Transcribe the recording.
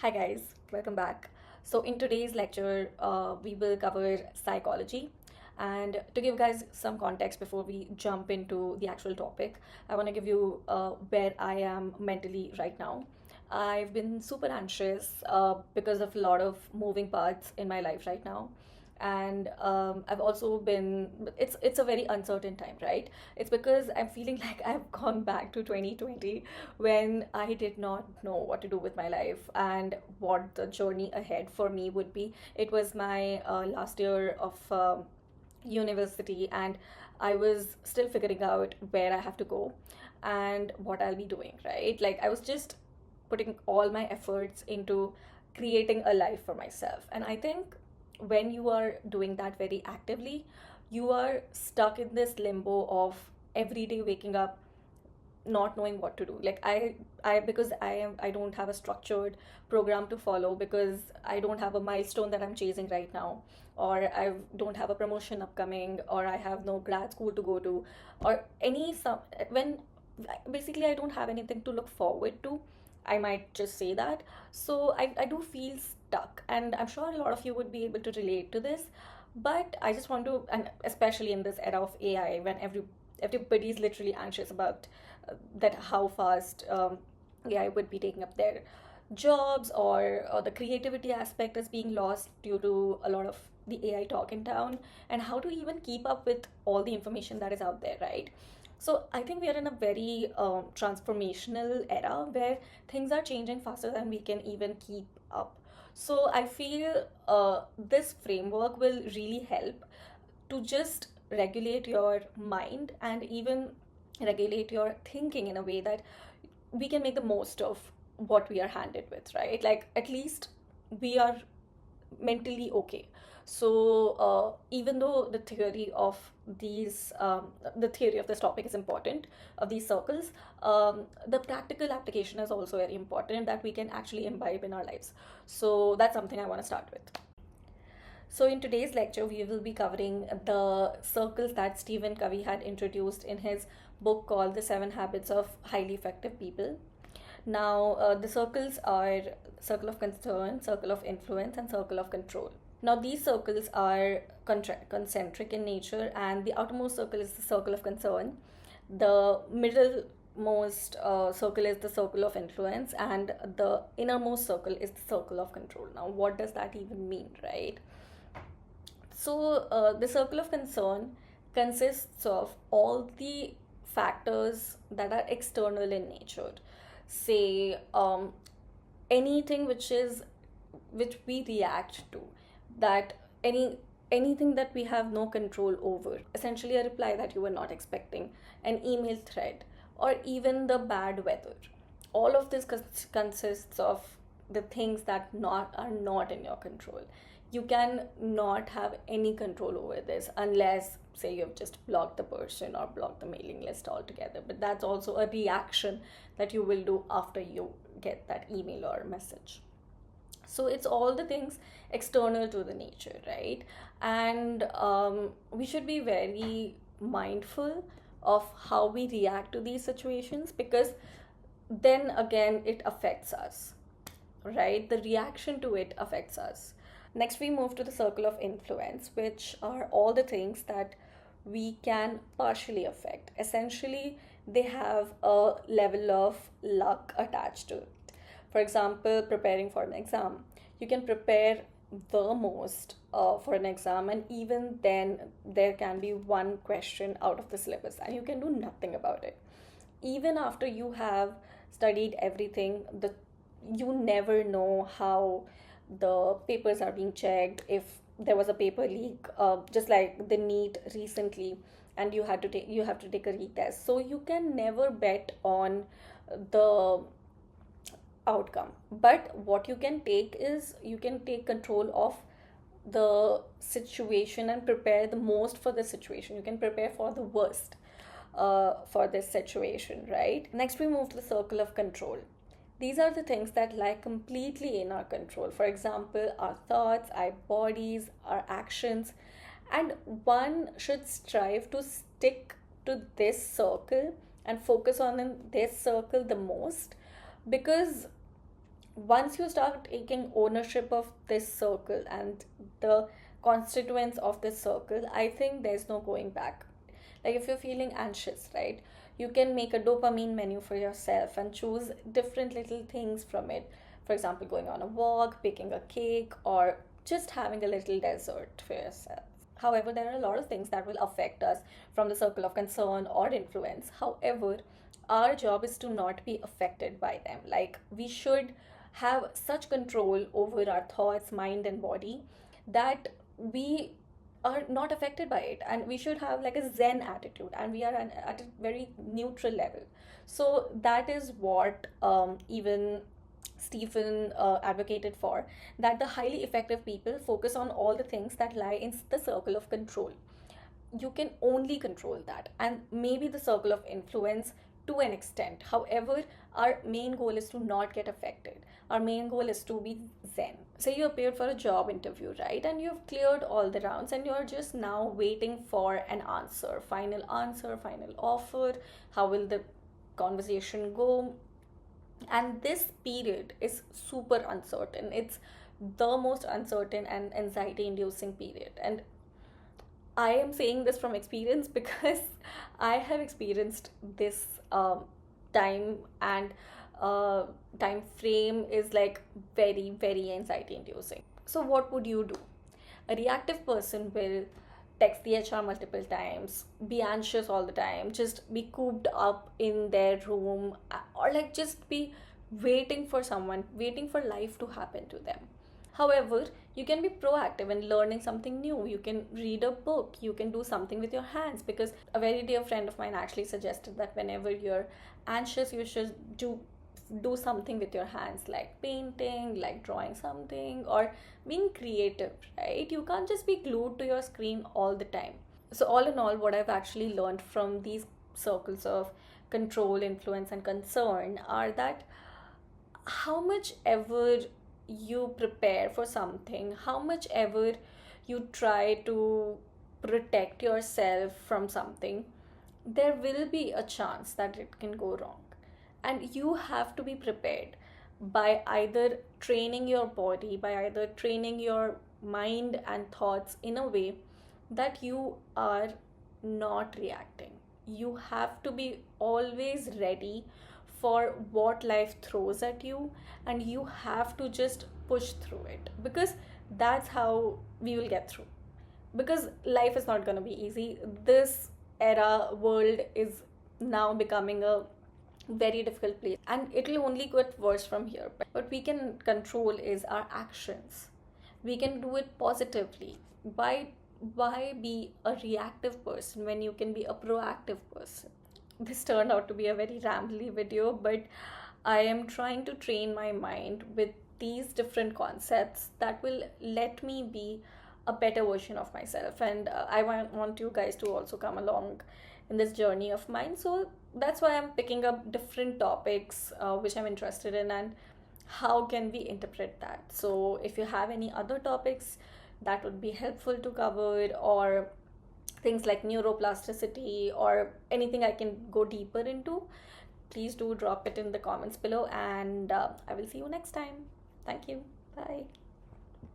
Hi guys, welcome back. So in today's lecture, we will cover psychology. And to give guys some context before we jump into the actual topic, I want to give you where I am mentally right now. I've been super anxious because of a lot of moving parts in my life right now, and I've also been. It's a very uncertain time, right? It's because I'm feeling like I've gone back to 2020 when I did not know what to do with my life and what the journey ahead for me would be. It was my last year of university, and I was still figuring out where I have to go and what I'll be doing, right? Like, I was just putting all my efforts into creating a life for myself. And I think when you are doing that very actively, you are stuck in this limbo of every day waking up not knowing what to do. Like, I because I don't have a structured program to follow, because I don't have a milestone that I'm chasing right now, or I don't have a promotion upcoming, or I have no grad school to go to, or any some when basically I don't have anything to look forward to. I might just say that. So I do feel stuck, and I'm sure a lot of you would be able to relate to this. But I just want to, and especially in this era of AI, when everybody's literally anxious about that how fast AI would be taking up their jobs, or the creativity aspect is being lost due to a lot of the AI talk in town, and how to even keep up with all the information that is out there, right? So I think we are in a very transformational era where things are changing faster than we can even keep up. So I feel this framework will really help to just regulate your mind and even regulate your thinking in a way that we can make the most of what we are handed with, right? Like, at least we are mentally okay. So even though the theory of this topic is important, of these circles, the practical application is also very important, that we can actually imbibe in our lives. So that's something I want to start with. So, in today's lecture, we will be covering the circles that Stephen Covey had introduced in his book called The Seven Habits of Highly Effective People. Now, the circles are circle of concern, circle of influence, and circle of control. Now, these circles are concentric in nature, and the outermost circle is the circle of concern. The middlemost circle is the circle of influence, and the innermost circle is the circle of control. Now, what does that even mean, right? So, the circle of concern consists of all the factors that are external in nature. Say, anything which we react to, that anything that we have no control over. Essentially, a reply that you were not expecting, an email thread, or even the bad weather. All of this consists of the things that not are not in your control. You can not have any control over this unless, say, you've just blocked the person or blocked the mailing list altogether. But that's also a reaction that you will do after you get that email or message. So it's all the things external to the nature, right? And we should be very mindful of how we react to these situations, because then again it affects us, right? The reaction to it affects us. Next, we move to the circle of influence, which are all the things that we can partially affect. Essentially, they have a level of luck attached to it. For example, preparing for an exam. You can prepare the most for an exam, and even then, there can be one question out of the syllabus, and you can do nothing about it. Even after you have studied everything, you never know how the papers are being checked, if there was a paper leak, just like the NEET recently, and you have to take a retest. So you can never bet on the outcome. But what you can take is, you can take control of the situation and prepare the most for the situation. You can prepare for the worst for this situation, right? Next, we move to the circle of control. These are the things that lie completely in our control. For example, our thoughts, our bodies, our actions. And one should strive to stick to this circle and focus on this circle the most, because once you start taking ownership of this circle and the constituents of this circle, I think there's no going back. Like if you're feeling anxious, right, you can make a dopamine menu for yourself and choose different little things from it. For example, going on a walk, baking a cake, or just having a little dessert for yourself. However, there are a lot of things that will affect us from the circle of concern or influence. However, our job is to not be affected by them. Like, we should have such control over our thoughts, mind, and body that we are not affected by it, and we should have like a zen attitude, and we are at a very neutral level. So that is what even Stephen advocated for, that the highly effective people focus on all the things that lie in the circle of control. You can only control that, and maybe the circle of influence to an extent. However, our main goal is to not get affected. Our main goal is to be zen. Say you appeared for a job interview, right, and you've cleared all the rounds, and you're just now waiting for an answer, final offer. How will the conversation go? And this period is super uncertain. It's the most uncertain and anxiety inducing period. And I am saying this from experience because I have experienced this time, and uh, time frame is like very, very anxiety inducing. So, what would you do? A reactive person will text the HR multiple times, be anxious all the time, just be cooped up in their room, or like just be waiting for someone, waiting for life to happen to them. However, you can be proactive in learning something new. You can read a book, you can do something with your hands, because a very dear friend of mine actually suggested that whenever you're anxious, you should do something with your hands, like painting, like drawing something, or being creative, right? You can't just be glued to your screen all the time. So, all in all, what I've actually learned from these circles of control, influence, and concern are that how much ever you prepare for something, how much ever you try to protect yourself from something, there will be a chance that it can go wrong. And you have to be prepared by either training your body, by either training your mind and thoughts in a way that you are not reacting. You have to be always ready for what life throws at you, and you have to just push through it, because that's how we will get through. Because life is not going to be easy. This era world is now becoming a very difficult place, and it'll only get worse from here. But what we can control is our actions. We can do it positively. Why be a reactive person when you can be a proactive person? This turned out to be a very rambly video, but I am trying to train my mind with these different concepts that will let me be a better version of myself. And I want you guys to also come along in this journey of mine. So that's why I'm picking up different topics which I'm interested in, and how can we interpret that. So if you have any other topics that would be helpful to cover, or things like neuroplasticity, or anything I can go deeper into, please do drop it in the comments below, and I will see you next time. Thank you. Bye.